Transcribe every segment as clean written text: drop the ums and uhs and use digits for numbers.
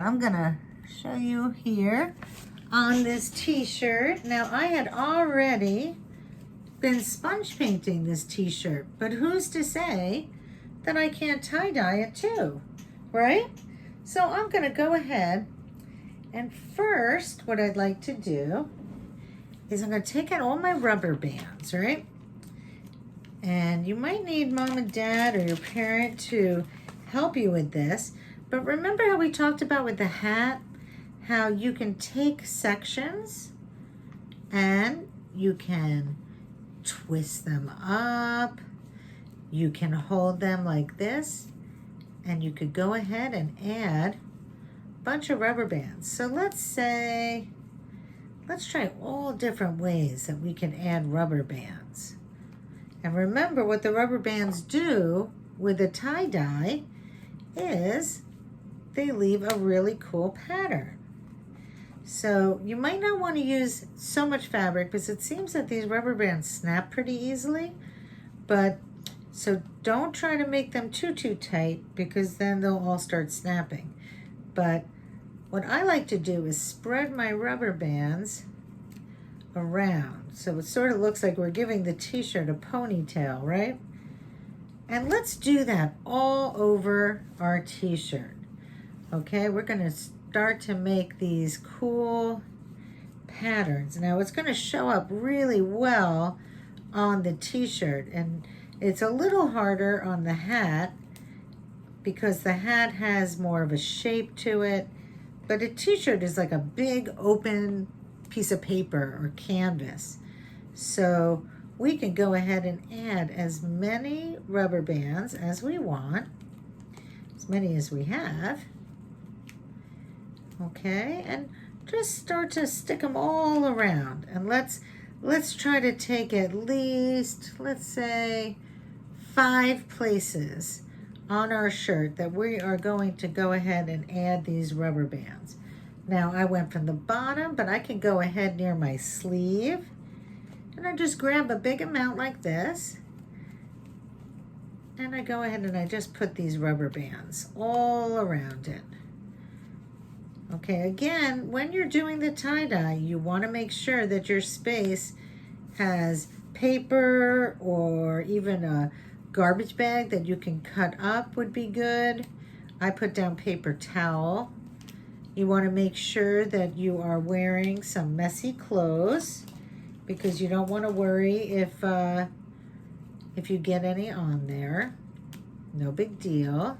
I'm gonna show you here on this t-shirt. Now I had already been sponge painting this t-shirt, but who's to say that I can't tie-dye it too, right? So I'm gonna go ahead and first what I'd like to do is I'm gonna take out all my rubber bands, right? And you might need mom and dad or your parent to help you with this. But remember how we talked about with the hat, how you can take sections and you can twist them up. You can hold them like this, and you could go ahead and add a bunch of rubber bands. So let's try all different ways that we can add rubber bands. And remember what the rubber bands do with a tie-dye is they leave a really cool pattern. So you might not want to use so much fabric because it seems that these rubber bands snap pretty easily. So don't try to make them too tight because then they'll all start snapping. But what I like to do is spread my rubber bands around. So it sort of looks like we're giving the t-shirt a ponytail, right? And let's do that all over our t-shirt. Okay, we're gonna start to make these cool patterns. Now it's gonna show up really well on the t-shirt, and it's a little harder on the hat because the hat has more of a shape to it, but a t-shirt is like a big open piece of paper or canvas. So we can go ahead and add as many rubber bands as we want, as many as we have. Okay, and just start to stick them all around. And let's try to take at least, let's say, 5 places on our shirt that we are going to go ahead and add these rubber bands. Now I went from the bottom, but I can go ahead near my sleeve and I just grab a big amount like this, and I go ahead and I just put these rubber bands all around it. Okay, again, when you're doing the tie-dye, you want to make sure that your space has paper or even a garbage bag that you can cut up would be good. I put down paper towel. You want to make sure that you are wearing some messy clothes because you don't want to worry if you get any on there. No big deal.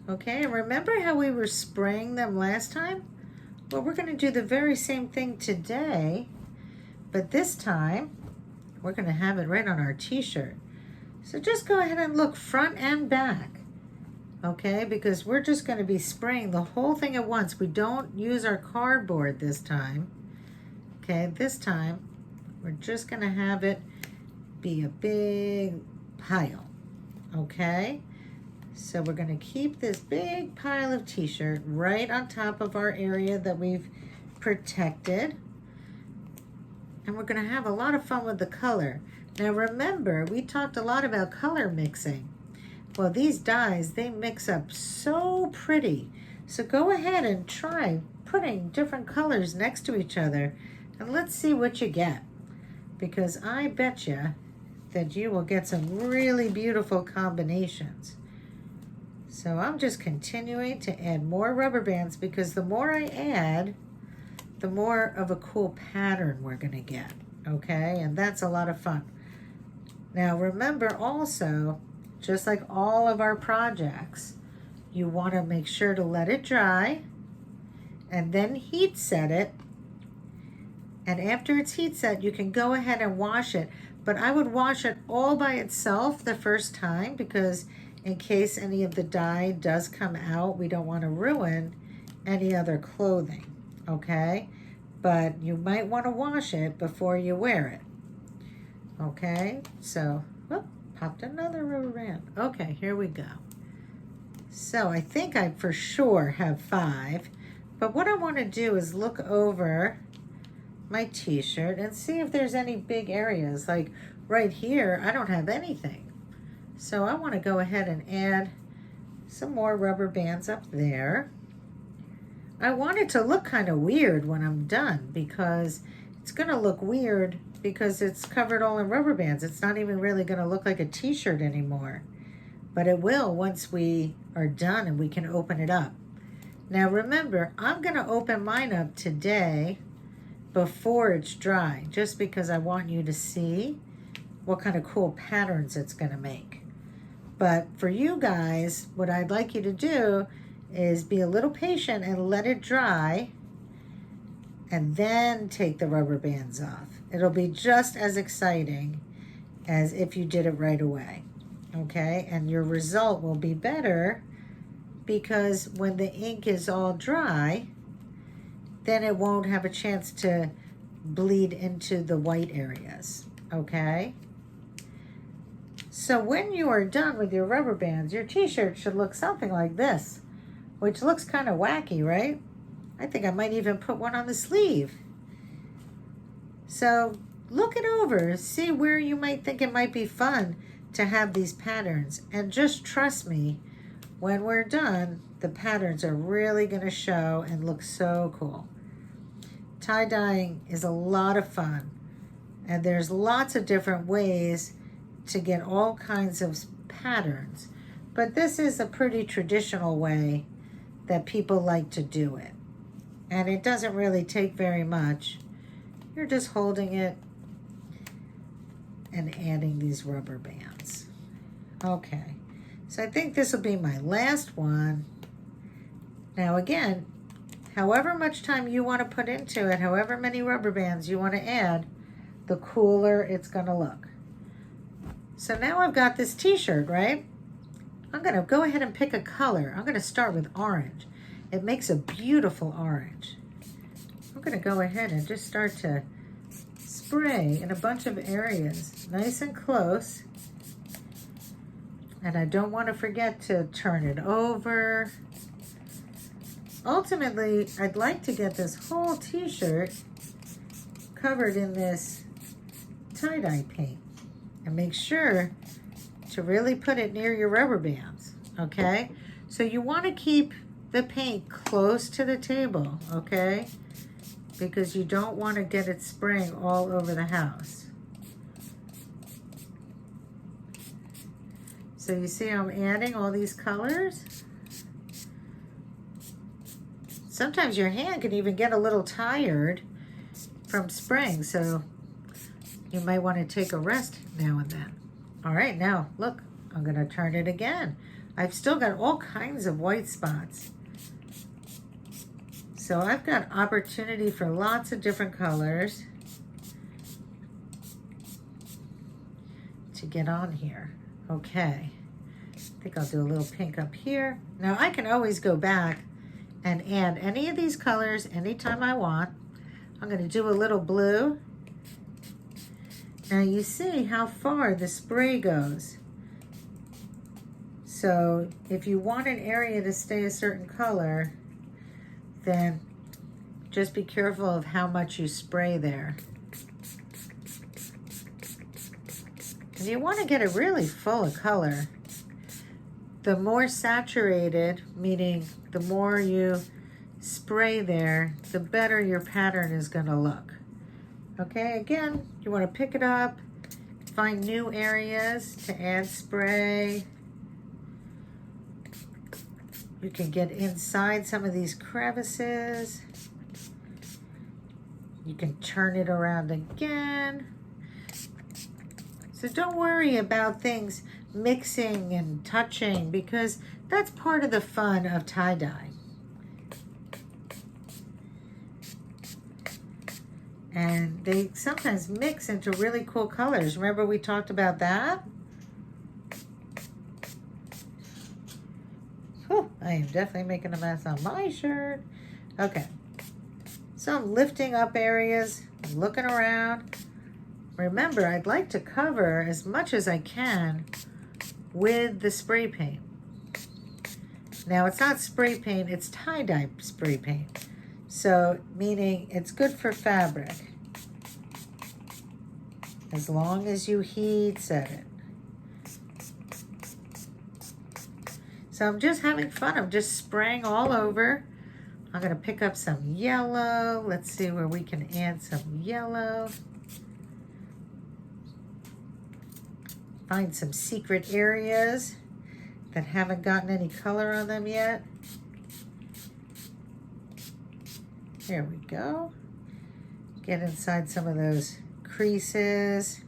Okay, and remember how we were spraying them last time? Well, we're going to do the very same thing today, but this time we're going to have it right on our t-shirt. So just go ahead and look front and back, okay? Because we're just going to be spraying the whole thing at once. We don't use our cardboard this time, okay? This time we're just going to have it be a big pile, okay? So we're going to keep this big pile of t-shirt right on top of our area that we've protected. And we're going to have a lot of fun with the color. Now remember, we talked a lot about color mixing. Well, these dyes, they mix up so pretty. So go ahead and try putting different colors next to each other. And let's see what you get. Because I bet you that you will get some really beautiful combinations. So I'm just continuing to add more rubber bands because the more I add, the more of a cool pattern we're going to get, okay? And that's a lot of fun. Now remember also, just like all of our projects, you want to make sure to let it dry and then heat set it. And after it's heat set, you can go ahead and wash it. But I would wash it all by itself the first time because in case any of the dye does come out, we don't want to ruin any other clothing, okay? But you might want to wash it before you wear it, okay? So, popped another rubber band. Okay, here we go. So I think I for sure have 5, but what I want to do is look over my t-shirt and see if there's any big areas. Like right here, I don't have anything. So I want to go ahead and add some more rubber bands up there. I want it to look kind of weird when I'm done, because it's going to look weird because it's covered all in rubber bands. It's not even really going to look like a t-shirt anymore, but it will once we are done and we can open it up. Now remember, I'm going to open mine up today before it's dry, just because I want you to see what kind of cool patterns it's going to make. But for you guys, what I'd like you to do is be a little patient and let it dry, and then take the rubber bands off. It'll be just as exciting as if you did it right away, okay? And your result will be better, because when the ink is all dry, then it won't have a chance to bleed into the white areas, okay? So when you are done with your rubber bands, your t-shirt should look something like this, which looks kind of wacky, right? I think I might even put one on the sleeve. So look it over, see where you might think it might be fun to have these patterns. And just trust me, when we're done, the patterns are really going to show and look so cool. Tie-dyeing is a lot of fun, and there's lots of different ways to get all kinds of patterns. But this is a pretty traditional way that people like to do it. And it doesn't really take very much. You're just holding it and adding these rubber bands. Okay, so I think this will be my last one. Now again, however much time you want to put into it, however many rubber bands you want to add, the cooler it's going to look. So now I've got this t-shirt, right? I'm going to go ahead and pick a color. I'm going to start with orange. It makes a beautiful orange. I'm going to go ahead and just start to spray in a bunch of areas, nice and close. And I don't want to forget to turn it over. Ultimately, I'd like to get this whole t-shirt covered in this tie-dye paint. And make sure to really put it near your rubber bands, okay? So you want to keep the paint close to the table, okay? Because you don't want to get it spraying all over the house. So you see I'm adding all these colors? Sometimes your hand can even get a little tired from spraying, so you might want to take a rest now and then. All right, now look, I'm going to turn it again. I've still got all kinds of white spots. So I've got opportunity for lots of different colors to get on here. Okay, I think I'll do a little pink up here. Now I can always go back and add any of these colors anytime I want. I'm going to do a little blue. Now you see how far the spray goes. So if you want an area to stay a certain color, then just be careful of how much you spray there. And you want to get it really full of color. The more saturated, meaning the more you spray there, the better your pattern is going to look. Okay, again, you want to pick it up, find new areas to add spray. You can get inside some of these crevices. You can turn it around again. So don't worry about things mixing and touching, because that's part of the fun of tie-dye. And they sometimes mix into really cool colors. Remember we talked about that? Whew, I am definitely making a mess on my shirt. Okay, so I'm lifting up areas, looking around. Remember, I'd like to cover as much as I can with the spray paint. Now it's not spray paint, it's tie-dye spray paint. So, meaning it's good for fabric, as long as you heat set it. So I'm just having fun. I'm just spraying all over. I'm going to pick up some yellow. Let's see where we can add some yellow. Find some secret areas that haven't gotten any color on them yet. There we go. Get inside some of those creases.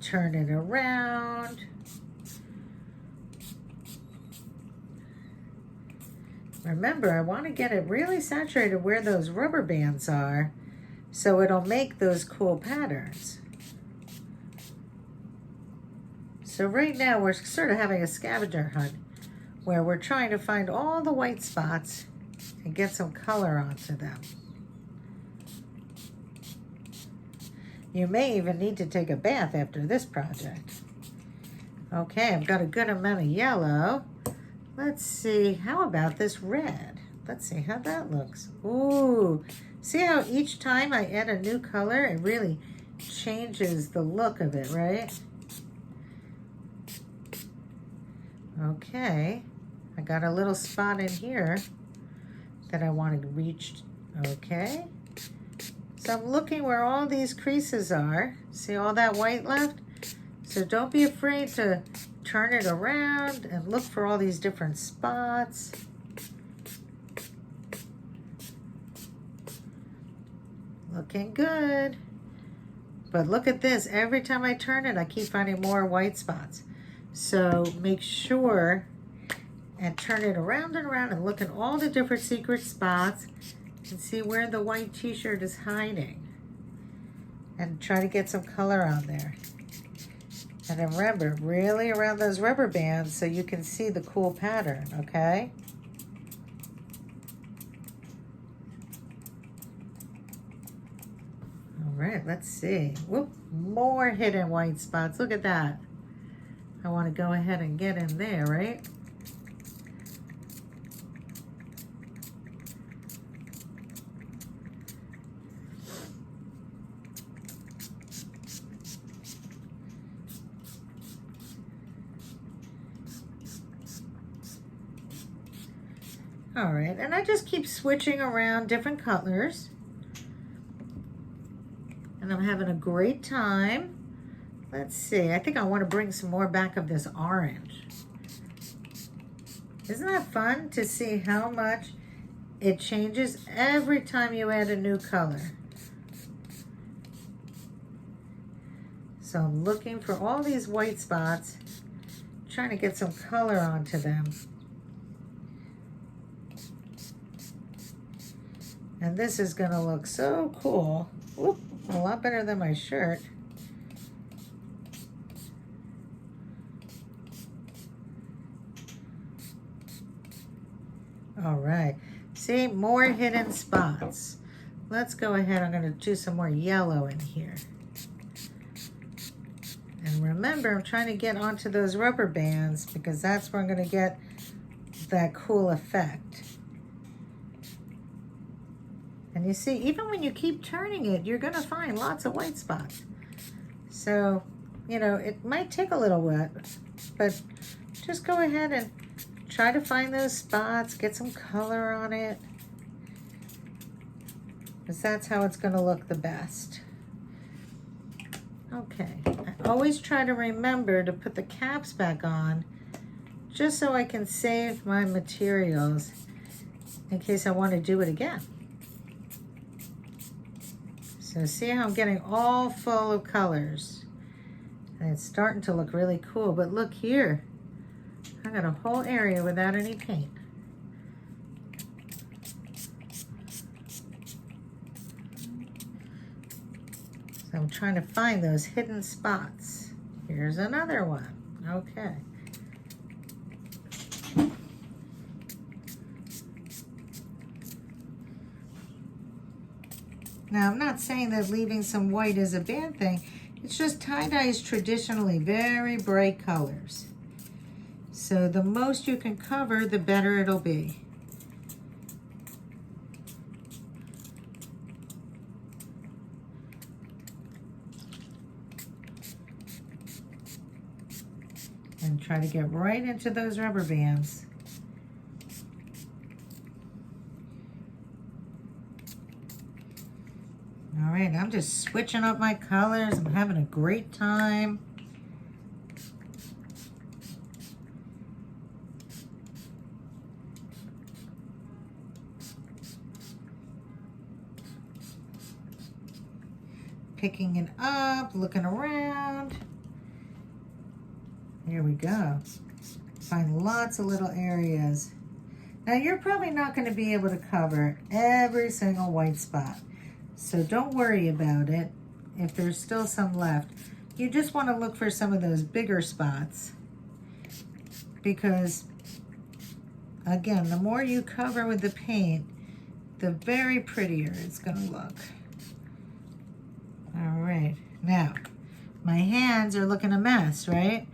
Turn it around. Remember, I want to get it really saturated where those rubber bands are so it'll make those cool patterns. So right now we're sort of having a scavenger hunt where we're trying to find all the white spots and get some color onto them. You may even need to take a bath after this project. Okay, I've got a good amount of yellow. Let's see, how about this red? Let's see how that looks. Ooh, see how each time I add a new color, it really changes the look of it, right? Okay, I got a little spot in here that I want to reach. Okay, so I'm looking where all these creases are. See all that white left? So don't be afraid to turn it around and look for all these different spots. Looking good. But look at this. Every time I turn it, I keep finding more white spots. So make sure and turn it around and around and look at all the different secret spots and see where the white t-shirt is hiding. And try to get some color on there. And then remember, really around those rubber bands so you can see the cool pattern, okay? All right, let's see. Whoop, more hidden white spots. Look at that. I want to go ahead and get in there, right? All right, and I just keep switching around different colors. And I'm having a great time. Let's see, I think I want to bring some more back of this orange. Isn't that fun to see how much it changes every time you add a new color? So I'm looking for all these white spots, trying to get some color onto them. And this is gonna look so cool. Whoop, a lot better than my shirt. All right, see, more hidden spots. Let's go ahead, I'm gonna do some more yellow in here. And remember, I'm trying to get onto those rubber bands because that's where I'm gonna get that cool effect. And you see, even when you keep turning it, you're gonna find lots of white spots. So, you know, it might take a little bit, but just go ahead and try to find those spots, get some color on it, because that's how it's gonna look the best. Okay, I always try to remember to put the caps back on just so I can save my materials in case I want to do it again. So see how I'm getting all full of colors. And it's starting to look really cool, but look here. I got a whole area without any paint. So I'm trying to find those hidden spots. Here's another one. Okay. Now, I'm not saying that leaving some white is a bad thing. It's just tie-dye is traditionally very bright colors. So the most you can cover, the better it'll be. And try to get right into those rubber bands. right, I'm just switching up my colors. I'm having a great time. Picking it up, looking around. Here we go. Find lots of little areas. Now you're probably not going to be able to cover every single white spot. So don't worry about it if there's still some left. You just want to look for some of those bigger spots. Because, again, the more you cover with the paint, the very prettier it's going to look. All right, now, my hands are looking a mess, right?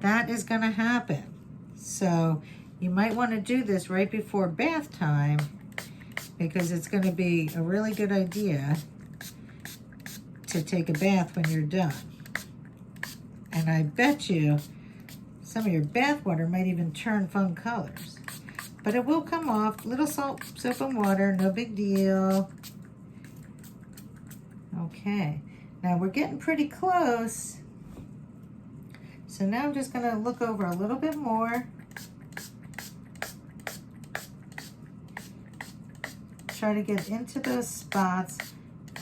That is going to happen. So you might want to do this right before bath time because it's going to be a really good idea to take a bath when you're done. And I bet you some of your bath water might even turn fun colors. But it will come off. Little salt, soap and water, no big deal. Okay, now we're getting pretty close. So now I'm just going to look over a little bit more. Try to get into those spots.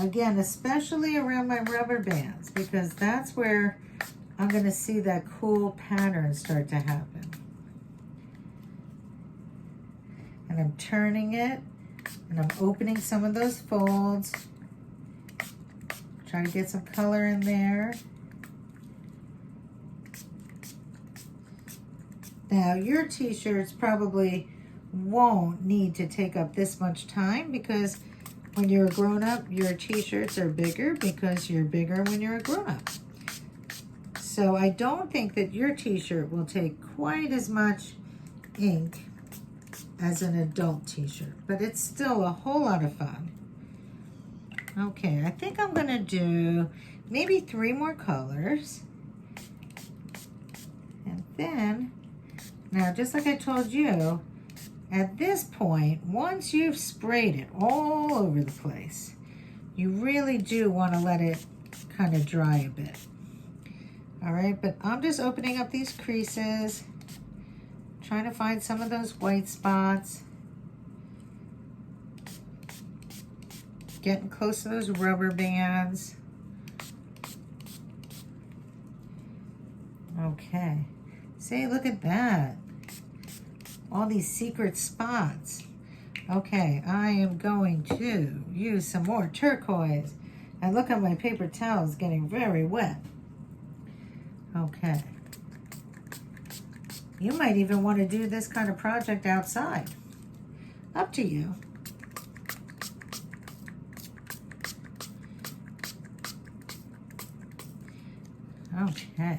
Again, especially around my rubber bands, because that's where I'm going to see that cool pattern start to happen. And I'm turning it, and I'm opening some of those folds. Try to get some color in there. Now, your t-shirts probably won't need to take up this much time because when you're a grown-up, your t-shirts are bigger because you're bigger when you're a grown-up. So I don't think that your t-shirt will take quite as much ink as an adult t-shirt, but it's still a whole lot of fun. Okay, I think I'm gonna do maybe 3 more colors. And then, now just like I told you, at this point, once you've sprayed it all over the place, you really do want to let it kind of dry a bit. All right, but I'm just opening up these creases, trying to find some of those white spots, getting close to those rubber bands. Okay, see, look at that. All these secret spots. Okay, I am going to use some more turquoise. And look at my paper towels getting very wet. Okay. You might even want to do this kind of project outside. Up to you. Okay.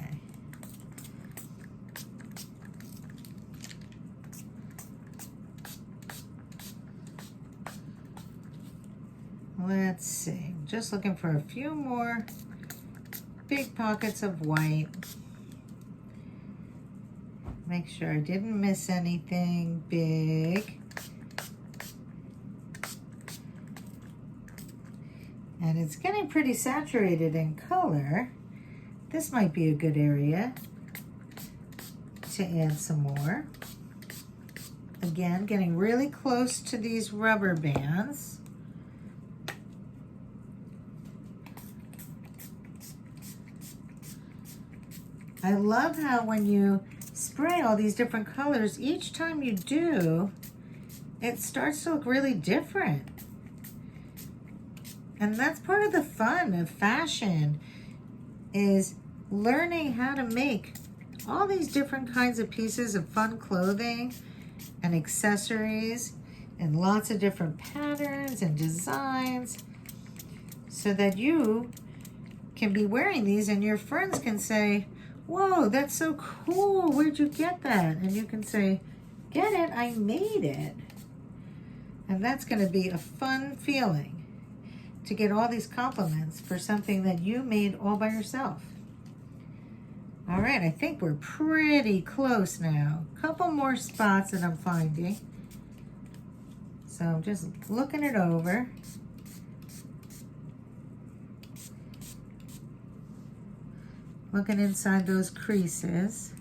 Let's see, just looking for a few more big pockets of white. Make sure I didn't miss anything big. And it's getting pretty saturated in color. This might be a good area to add some more. Again, getting really close to these rubber bands. I love how when you spray all these different colors, each time you do, it starts to look really different. And that's part of the fun of fashion, is learning how to make all these different kinds of pieces of fun clothing and accessories and lots of different patterns and designs so that you can be wearing these and your friends can say, "Whoa, that's so cool. Where'd you get that?" And you can say, "Get it? I made it." And that's going to be a fun feeling to get all these compliments for something that you made all by yourself. All right, I think we're pretty close now. Couple more spots that I'm finding. So I'm just looking it over. looking inside those creases.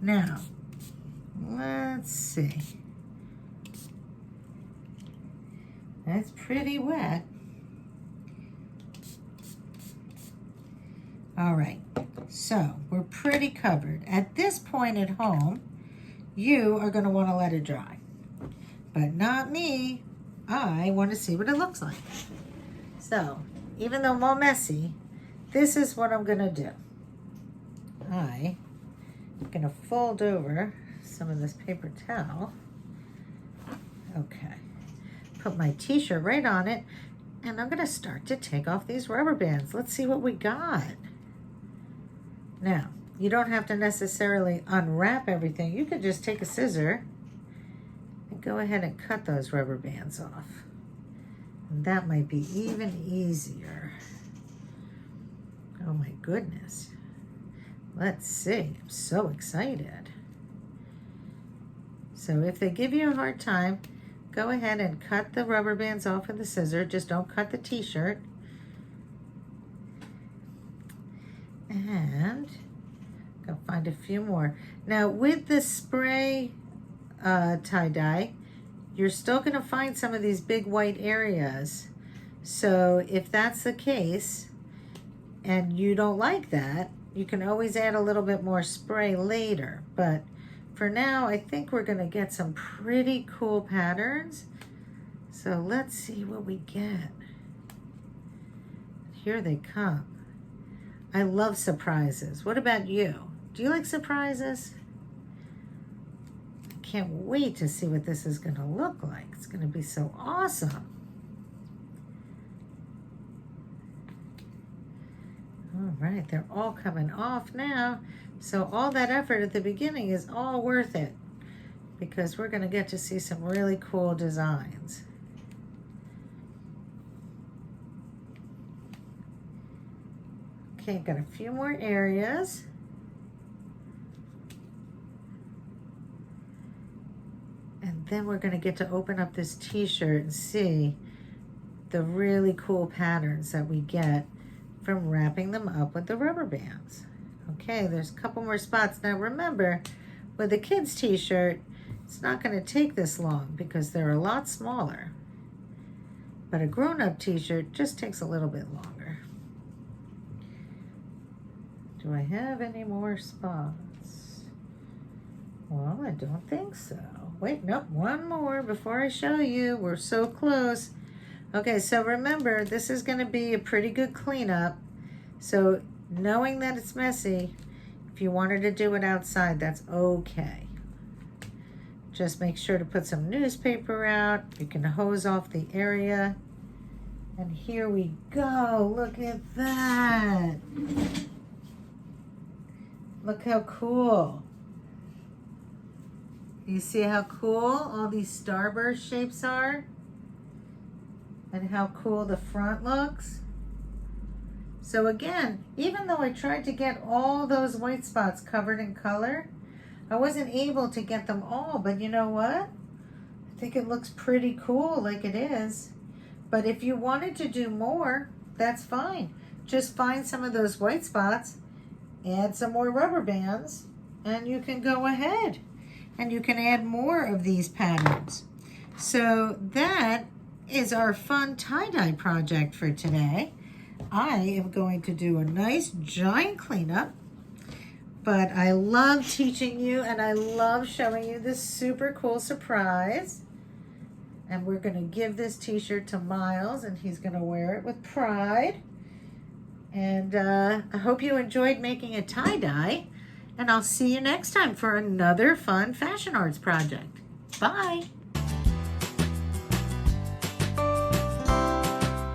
Now, let's see. That's pretty wet. All right, so we're pretty covered. At this point at home, you are going to want to let it dry, but not me. I want to see what it looks like. So, even though I'm all messy, this is what I'm going to do. I'm going to fold over some of this paper towel. Okay. Put my t-shirt right on it, and I'm going to start to take off these rubber bands. Let's see what we got. Now, you don't have to necessarily unwrap everything. You could just take a scissor and go ahead and cut those rubber bands off. And that might be even easier. Oh my goodness. Let's see. I'm so excited. So if they give you a hard time, go ahead and cut the rubber bands off with the scissor. Just don't cut the t-shirt. And go find a few more. Now with the spray tie-dye, you're still going to find some of these big white areas. So if that's the case and you don't like that, you can always add a little bit more spray later. But for now, I think we're going to get some pretty cool patterns. So let's see what we get. Here they come. I love surprises. What about you? Do you like surprises? I can't wait to see what this is going to look like. It's going to be so awesome. All right, they're all coming off now. So all that effort at the beginning is all worth it because we're going to get to see some really cool designs. Okay, got a few more areas. And then we're going to get to open up this t-shirt and see the really cool patterns that we get from wrapping them up with the rubber bands. Okay, there's a couple more spots. Now remember, with a kid's t-shirt, it's not going to take this long because they're a lot smaller. But a grown-up t-shirt just takes a little bit longer. Do I have any more spots? Well, I don't think so. Wait, nope, one more before I show you. We're so close. Okay, so remember, this is going to be a pretty good cleanup. So knowing that it's messy, if you wanted to do it outside, that's okay. Just make sure to put some newspaper out. You can hose off the area. And here we go. Look at that. Look how cool. You see how cool all these starburst shapes are? And how cool the front looks? So again, even though I tried to get all those white spots covered in color, I wasn't able to get them all, but you know what? I think it looks pretty cool like it is. But if you wanted to do more, that's fine. Just find some of those white spots, add some more rubber bands, and you can go ahead and you can add more of these patterns. So that is our fun tie-dye project for today. I am going to do a nice giant cleanup, but I love teaching you and I love showing you this super cool surprise. And we're going to give this t-shirt to Miles and he's going to wear it with pride. And I hope you enjoyed making a tie-dye, and I'll see you next time for another fun fashion arts project. Bye.